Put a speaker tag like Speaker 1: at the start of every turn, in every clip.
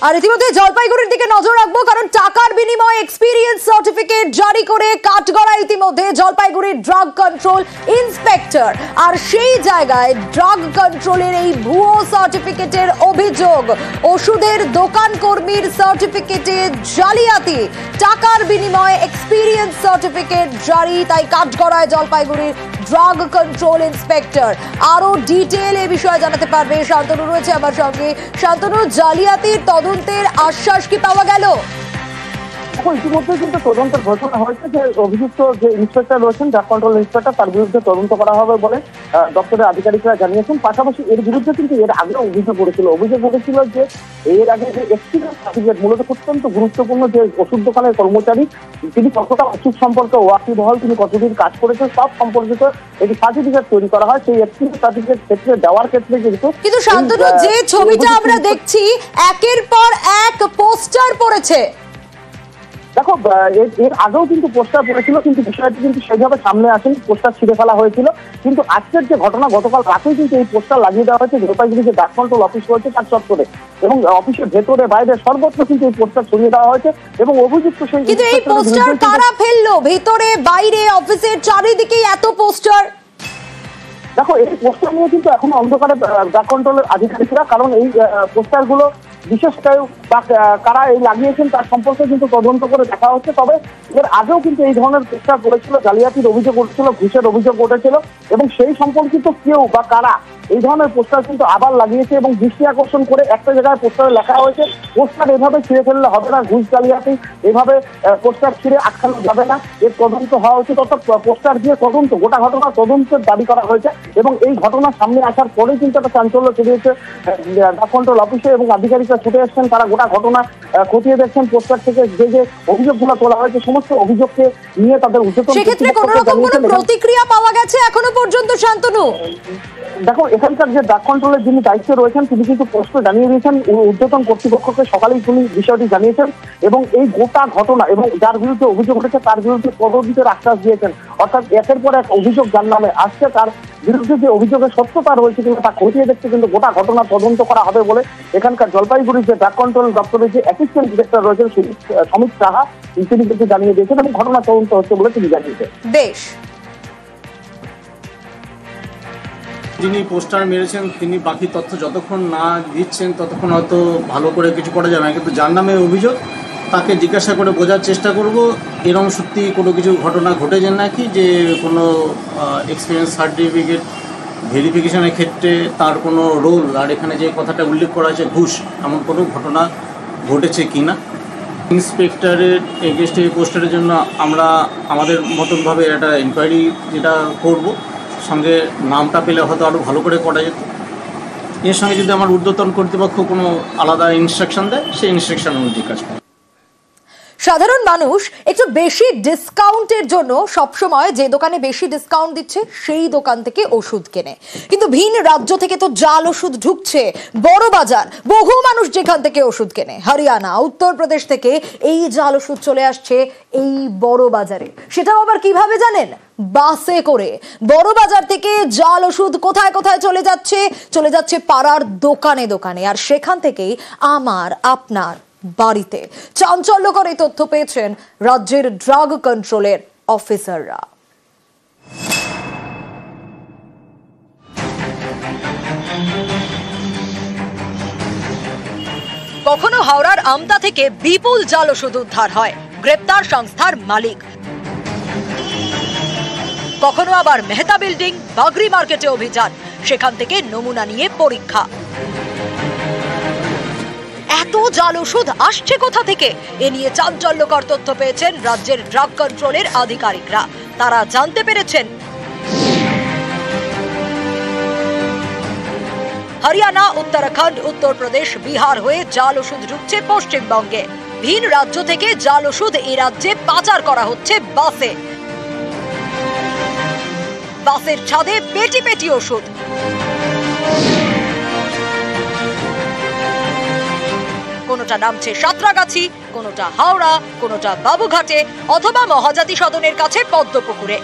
Speaker 1: আর ইতিমধ্যে জলপাইগুড়ির দিকে নজর রাখবো, কারণ টাকার বিনিময়ে এক্সপিরিয়েন্স সার্টিফিকেট জারি করে কাঠগড়া ইতিমধ্যে জলপাইগুড়ির ড্রাগ কন্ট্রোল ইন্সপেক্টর। আর সেই জায়গায় ড্রাগ কন্ট্রোলের এই ভুয়ো সার্টিফিকেটের অভিযোগ, ওষুধের দোকান কর্মীর সার্টিফিকেটে জালিয়াতি, টাকার বিনিময়ে এক্সপিরিয়েন্স সার্টিফিকেট জারি, তাই কাঠগড়ায় জলপাইগুড়ির ড্রাগ কন্ট্রোল ইন্সপেক্টর। আরো ডিটেল এ বিষয়ে জানাতে পারবে শান্তনু রয়েছে আমার সঙ্গে। শান্তনু, জালিয়াতির তদন্তের আশ্বাস কি পাওয়া গেল?
Speaker 2: ইতিমধ্যে কিন্তু তদন্তের ঘোষণা হয়েছে যে অভিযুক্ত যে ইন্সপেক্টর রয়েছেন, ড্রাগ কন্ট্রোল ইন্সপেক্টর, তার বিরুদ্ধে তদন্ত করা হবে বলে দপ্তরের আধিকারিকরা জানিয়েছেন। পাশাপাশি এর বিরুদ্ধে কিন্তু এর আগেও অভিযোগ উঠেছিল যে এর আগে যে এক্সপিরিয়েন্স সার্টিফিকেট, মূলত অত্যন্ত গুরুত্বপূর্ণ, যে ওষুধ দোকানের কর্মচারী তিনি কতটা ওষুধ সম্পর্কে ওয়াকিবহাল, তিনি কতদিন কাজ করেছেন, সব সম্পর্কিত একটি সার্টিফিকেট তৈরি করা হয়। সেই এক্সপিরিয়েন্স সার্টিফিকেট ক্ষেত্রে দেওয়ার ক্ষেত্রে কিন্তু
Speaker 1: শান্তনু, যে ছবিটা আমরা দেখছি একের পর এক পোস্টার পড়েছে।
Speaker 2: দেখো, এর আগেও কিন্তু পোস্টার পড়েছিল, কিন্তু বিষয়টি কিন্তু সেইভাবে সামনে আসেনি, পোস্টার ছিঁড়ে ফেলা হয়েছিল। কিন্তু আজকের যে ঘটনা, গতকাল রাতেই কিন্তু এই পোস্টার লাগিয়ে দেওয়া হয়েছে জলপাইগুড়ি যে ড্রাগ কন্ট্রোল অফিস রয়েছে তার চত্বরে, এবং অফিসের ভেতরে বাইরে সর্বত্র কিন্তু এই পোস্টার ছড়িয়ে দেওয়া হয়েছে। এবং অভিযুক্ত সেই
Speaker 1: কিন্তু এই পোস্টার কারা ফেললো? ভেতরে বাইরে অফিসের চারিদিকে এত পোস্টার।
Speaker 2: দেখো, এই পোস্টার নিয়ে কিন্তু এখনো অন্ধকারে ড্রাগ কন্ট্রোলের আধিকারিকরা, কারণ এই পোস্টারগুলো বিশেষ বা কারা এই লাগিয়েছেন তার সম্পর্কে কিন্তু তদন্ত করে দেখা হচ্ছে। তবে এর আগেও কিন্তু এই ধরনের পোস্টার করেছিল, জালিয়াতির অভিযোগ উঠেছিল, ঘুষের অভিযোগ উঠেছিল, এবং সেই সম্পর্কিত কেউ বা কারা এই ধরনের পোস্টার কিন্তু আবার লাগিয়েছে। এবং দৃষ্টি আকর্ষণ করে একটা জায়গায় পোস্টারে লেখা হয়েছে, পোস্টার এভাবে ছিঁড়ে ফেললে হবে না, ঘুষ জালিয়াতি এভাবে পোস্টার ছিঁড়ে আটকানো যাবে না, এর তদন্ত হওয়া উচিত। অর্থাৎ পোস্টার দিয়ে তদন্ত, গোটা ঘটনা তদন্তের দাবি করা হয়েছে। এবং এই ঘটনা সামনে আসার পরেই কিন্তু একটা চাঞ্চল্য ছড়িয়েছে ড্রাগ কন্ট্রোল অফিসে, এবং আধিকারিকরা ছুটে এসেছেন, তারা গোটা ঘটনা খতিয়ে দেখছেন। পোস্টার থেকে যে অভিযোগগুলো তোলা হয়েছে সমস্ত অভিযোগকে নিয়ে তাদের উচ্চতম
Speaker 1: সেক্ষেত্রে কোনো রকম কোনো প্রতিক্রিয়া পাওয়া গেছে এখনো পর্যন্ত শান্তনু?
Speaker 2: দেখো, এখানকার যে ড্রাগ কন্ট্রোলের যিনি দায়িত্বে রয়েছেন তিনি কিন্তু স্পষ্ট জানিয়ে দিয়েছেন, ঊর্ধ্বতন কর্তৃপক্ষকে সকালেই তিনি বিষয়টি জানিয়েছেন, এবং এই গোটা ঘটনা এবং যার বিরুদ্ধে অভিযোগ উঠেছে তার বিরুদ্ধে তদন্তের আশ্বাস দিয়েছেন। অর্থাৎ একের পর এক অভিযোগ যার নামে আসছে, তার বিরুদ্ধে যে অভিযোগের সত্যতা রয়েছে কিংবা তা খতিয়ে দেখতে কিন্তু গোটা ঘটনা তদন্ত করা হবে বলে এখানকার জলপাইগুড়ির যে ড্রাগ কন্ট্রোল দপ্তরের যে অ্যাসিস্ট্যান্ট ডিরেক্টর রয়েছেন সমীর সাহা, তিনি কিন্তু জানিয়ে দিয়েছেন এবং ঘটনা তদন্ত হচ্ছে বলে তিনি জানিয়েছেন।
Speaker 1: বেশ,
Speaker 3: যিনি পোস্টার মেরেছেন তিনি বাকি তথ্য যতক্ষণ না দিচ্ছেন ততক্ষণ হয়তো ভালো করে কিছু করা যাবে না, কিন্তু যার নামে অভিযোগ তাকে জিজ্ঞাসা করে বোঝার চেষ্টা করব এরকম সত্যি কোনো কিছু ঘটনা ঘটেছে নাকি, যে কোনো এক্সপিরিয়েন্স সার্টিফিকেট ভেরিফিকেশনের ক্ষেত্রে তার কোনো রোল, আর এখানে যে কথাটা উল্লেখ করা হয়েছে ঘুষ, এমন কোনো ঘটনা ঘটেছে কি না। ইন্সপেক্টরের এগেনস্টে এই পোস্টারের জন্য আমরা আমাদের মতনভাবে একটা ইনকোয়ারি যেটা করব, সঙ্গে নামটা পেলে হয়তো আরও ভালো করে করা যেত। এর সঙ্গে যদি আমার ঊর্ধ্বতন কর্তৃপক্ষ কোনো আলাদা ইনস্ট্রাকশন দেয় সেই ইনস্ট্রাকশন অনুযায়ী কাজ করে।
Speaker 1: সাধারণ মানুষ একটু বেশি ডিসকাউন্টের জন্য সবসময় যে দোকানে বেশি ডিসকাউন্ট দিচ্ছে সেই দোকান থেকে ওষুধ কেনে, কিন্তু ভিন রাজ্য থেকে তো জাল ওষুধ ঢুকছে বড় বাজার, বহু মানুষ যেখান থেকে ওষুধ কেনে, হরিয়ানা, উত্তরপ্রদেশ থেকে এই জাল ওষুধ চলে আসছে এই বড় বাজারে। সেটাও আবার কিভাবে জানেন? বাসে করে। বড় বাজার থেকে জাল ওষুধ কোথায় কোথায় চলে যাচ্ছে পাড়ার দোকানে দোকানে, আর সেখান থেকেই আমার আপনার বাড়িতে। চাঞ্চল্যকর এই তথ্য পেয়েছেন রাজ্যের ড্রাগ কন্ট্রোলের অফিসাররা। কখনো হাওড়ার আমতা থেকে বিপুল জাল ওষুধ উদ্ধার হয়, গ্রেপ্তার সংস্থার মালিক। কখনো আবার মেহতা বিল্ডিং, বাগরি মার্কেটে অভিযান, সেখান থেকে নমুনা নিয়ে পরীক্ষা। এত জাল ওষুধ আসছে কোথা থেকে? এ নিয়ে চাঞ্চল্যকর তথ্য পেয়েছেন রাজ্যের ড্রাগ কন্ট্রোলের আধিকারিকরা। তারা জানতে পেরেছেন হরিয়ানা, উত্তরাখণ্ড, উত্তরপ্রদেশ, বিহার হয়ে জাল ওষুধ ঢুকছে পশ্চিমবঙ্গে। ভিন রাজ্য থেকে জাল ওষুধ এই রাজ্যে পাচার করা হচ্ছে বাসে। বাসের ছাদে পেটি পেটি ওষুধ। কোনোটা নামছে সাঁতরাগাছি, কোনোটা হাওড়া, কোনোটা বাবুঘাটে অথবা মহাজাতি সদনের কাছে পদ্মপুকুরে।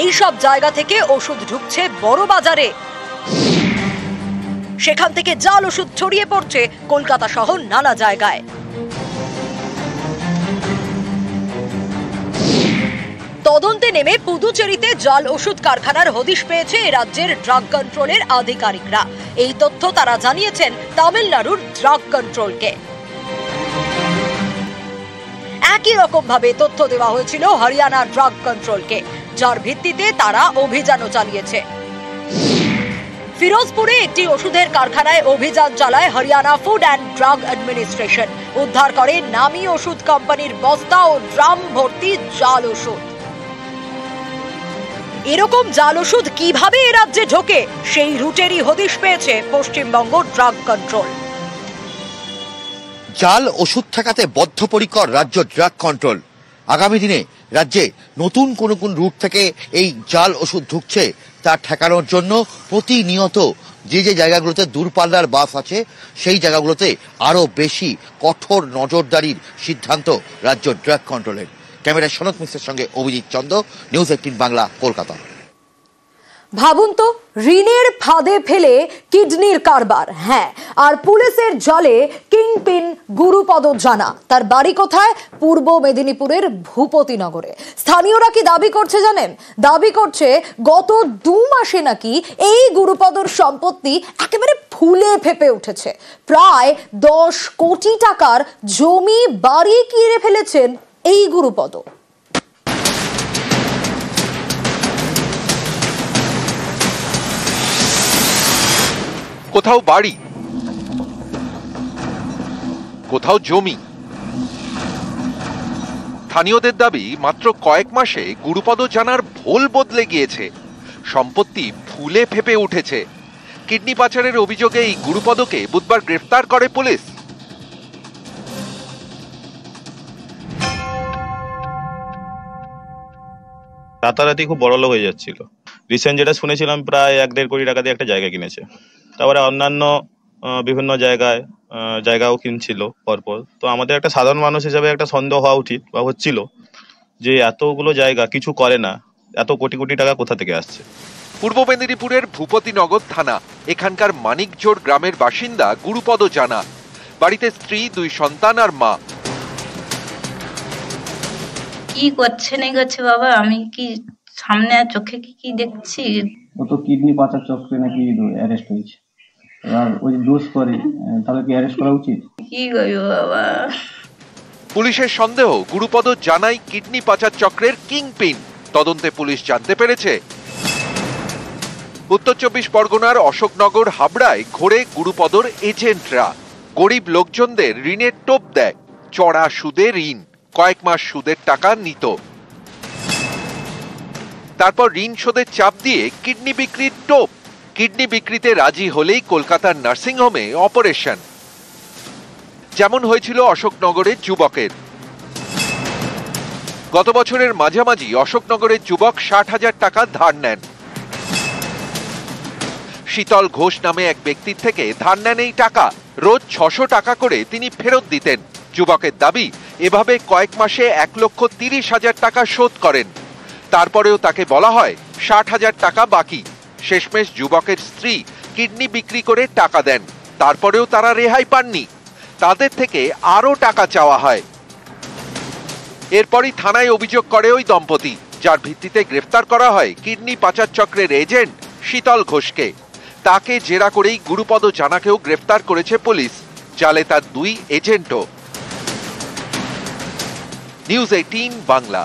Speaker 1: এই সব জায়গা থেকে ওষুধ ঢুকছে বড় বাজারে। সেখান থেকে জাল ওষুধ ছড়িয়ে পড়ছে কলকাতা সহ নানা জায়গায়। তদন্তে নেমে পুদুচেরিতে জাল ওষুধ কারখানার হদিশ পেয়েছে রাজ্যের ড্রাগ কন্ট্রোলের আধিকারিকরা। এই তথ্য তারা জানিয়েছেন তামিলনাড়ুর ড্রাগ কন্ট্রোলকে। একই রকম ভাবে তথ্য দেওয়া হয়েছিল হরিয়ানা ড্রাগ কন্ট্রোলকে, যার ভিত্তিতে তারা অভিযানও চালিয়েছে। ফিরোজপুরে একটি ওষুধের কারখানায় অভিযান চালায় Haryana food and drug administration. উদ্ধার করে নামী ওষুধ কোম্পানির বস্তা ও ড্রাম ভর্তি জাল ওষুধ। এরকম জাল ওষুধ কিভাবে এ রাজ্যে ঢোকে সেই রুটেরই হদিশ পেয়েছে পশ্চিমবঙ্গ ড্রাগ কন্ট্রোল।
Speaker 4: জাল ওষুধ ঠেকাতে বদ্ধপরিকর রাজ্য ড্রাগ কন্ট্রোল। আগামী দিনে রাজ্যে নতুন কোন কোন রুট থেকে এই জাল ওষুধ ঢুকছে তা ঠেকানোর জন্য প্রতিনিয়ত যে যে জায়গাগুলোতে দূরপাল্লার বাস আছে সেই জায়গাগুলোতে আরো বেশি কঠোর নজরদারির সিদ্ধান্ত রাজ্য ড্রাগ কন্ট্রোলের। ক্যামেরায় সনৎ মিশ্রের সঙ্গে অভিজিৎ চন্দ, নিউজ 18 বাংলা, কলকাতা।
Speaker 1: ভাবুন তো, ঋণের ফাঁদে ফেলে কিডনির কারবার, হ্যাঁ, আর পুলিশের জালে কিংপিন গুরুপদ জানা। তার বাড়ি কোথায়? পূর্ব মেদিনীপুরের ভূপতিনগরে। স্থানীয়রা কি দাবি করছে জানেন? দাবি করছে গত 2 মাসে নাকি এই গুরুপদর সম্পত্তি একেবারে ফুলে ফেপে উঠেছে। প্রায় 10 কোটি টাকার জমি বাড়ি কিনে ফেলেছেন এই গুরুপদ।
Speaker 5: কোথাও বাড়ি, কোথাও জমি। স্থানীয়দের দাবি মাত্র কয়েক মাসে গুরুপদ জানার ভোল বদলে গিয়েছে, সম্পত্তি ফুলে ফেপে উঠেছে। কিডনি পাচারের অভিযোগে এই গুরুপদকে বুধবার গ্রেফতার করে পুলিশ।
Speaker 6: রাতারাতি খুব বড় লোক হয়ে যাচ্ছিল। রিসেন্ট যেটা শুনেছিলাম প্রায় 1-1.5 কোটি টাকা দিয়ে একটা জায়গা কিনেছে। তারপরে অন্যান্য বিভিন্ন জায়গাও কিনছিল পরপর। তো আমাদের একটা সাধারণ মানুষ হিসেবে একটা সন্দেহ হওয়া উচিত বা হচ্ছিল যে এতগুলো জায়গা কিছু করে না, এত কোটি কোটি টাকা কোথা থেকে আসছে।
Speaker 5: পূর্ব মেদিনীপুরের ভূপতিনগর থানা, এখানকার মানিকজোড় গ্রামের বাসিন্দা গুরুপদ জানা। বাড়িতে স্ত্রী, 2 সন্তান আর মা।
Speaker 7: কি করছে না করছে বাবা, আমি কি সামনে চোখে কি দেখছি?
Speaker 8: ও তো কিডনি পাচার চক্রে নাকি অ্যারেস্ট হয়েছে। এবার ওই দোষ করে, তাহলে কি অ্যারেস্ট করা উচিত?
Speaker 7: কি করবো বাবা?
Speaker 5: পুলিশের সন্দেহ গুরুপদ জানাই কিডনি পাচার চক্রের কিংপিন। তদন্তে পুলিশ জানতে পেরেছে উত্তর 24 পরগনার অশোকনগর হাবড়ায় ঘোরে গুরুপদর এজেন্টরা। গরিব লোকজনদের ঋণের টোপ দেয়, চড়া সুদে ঋণ, কয়েক মাস সুদের টাকা নিত। তারপর ঋণ শোধের চাপ দিয়ে কিডনি বিক্রির টোপ। কিডনি বিক্রিতে রাজি হলেই কলকাতার নার্সিংহোমে অপারেশন, যেমন হয়েছিল অশোকনগরের যুবকের। গত বছরের মাঝামাঝি অশোকনগরের যুবক 60,000 টাকা ধার নেন। শীতল ঘোষ নামে এক ব্যক্তির থেকে ধার নেন এই টাকা। রোজ 600 টাকা করে তিনি ফেরত দিতেন। যুবকের দাবি এভাবে কয়েক মাসে 1,30,000 টাকা শোধ করেন। তারপরেও তাকে বলা হয় 60,000 টাকা বাকি। শেষমেশ যুবকের স্ত্রী কিডনি বিক্রি করে টাকা দেন, তারপরেও তারা রেহাই পাননি। তাদের থেকে আরো টাকা চাওয়া হয়। এরপরই থানায় অভিযোগ করে ওই দম্পতি, যার ভিত্তিতে গ্রেফতার করা হয় কিডনি পাচার চক্রের এজেন্ট শীতল ঘোষকে। তাকে জেরা করেই গুরুপদ জানাকেও গ্রেফতার করেছে পুলিশ, জালে তার 2 এজেন্টও। নিউজ 18 বাংলা।